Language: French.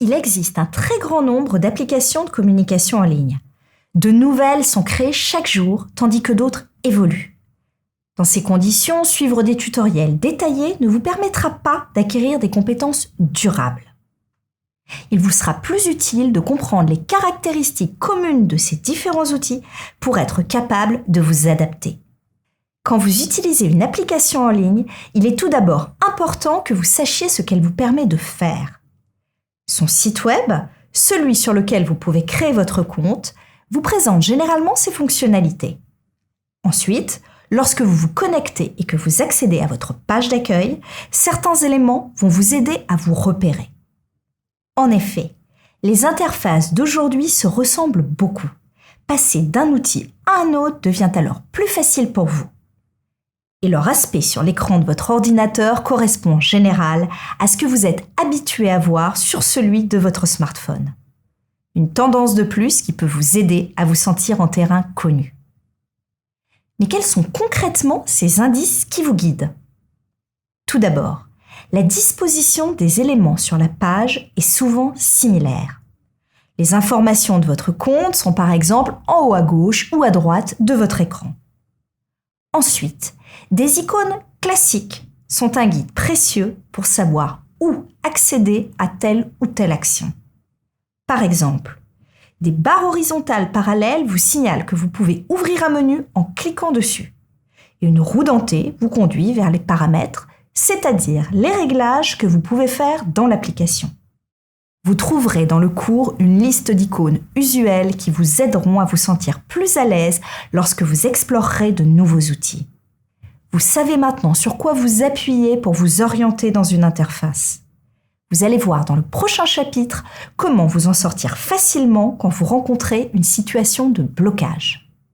Il existe un très grand nombre d'applications de communication en ligne. De nouvelles sont créées chaque jour, tandis que d'autres évoluent. Dans ces conditions, suivre des tutoriels détaillés ne vous permettra pas d'acquérir des compétences durables. Il vous sera plus utile de comprendre les caractéristiques communes de ces différents outils pour être capable de vous adapter. Quand vous utilisez une application en ligne, il est tout d'abord important que vous sachiez ce qu'elle vous permet de faire. Son site web, celui sur lequel vous pouvez créer votre compte, vous présente généralement ses fonctionnalités. Ensuite, lorsque vous vous connectez et que vous accédez à votre page d'accueil, certains éléments vont vous aider à vous repérer. En effet, les interfaces d'aujourd'hui se ressemblent beaucoup. Passer d'un outil à un autre devient alors plus facile pour vous. Et leur aspect sur l'écran de votre ordinateur correspond en général à ce que vous êtes habitué à voir sur celui de votre smartphone. Une tendance de plus qui peut vous aider à vous sentir en terrain connu. Mais quels sont concrètement ces indices qui vous guident ? Tout d'abord, la disposition des éléments sur la page est souvent similaire. Les informations de votre compte sont par exemple en haut à gauche ou à droite de votre écran. Ensuite, des icônes classiques sont un guide précieux pour savoir où accéder à telle ou telle action. Par exemple, des barres horizontales parallèles vous signalent que vous pouvez ouvrir un menu en cliquant dessus. Et une roue dentée vous conduit vers les paramètres, c'est-à-dire les réglages que vous pouvez faire dans l'application. Vous trouverez dans le cours une liste d'icônes usuelles qui vous aideront à vous sentir plus à l'aise lorsque vous explorerez de nouveaux outils. Vous savez maintenant sur quoi vous appuyer pour vous orienter dans une interface. Vous allez voir dans le prochain chapitre comment vous en sortir facilement quand vous rencontrez une situation de blocage.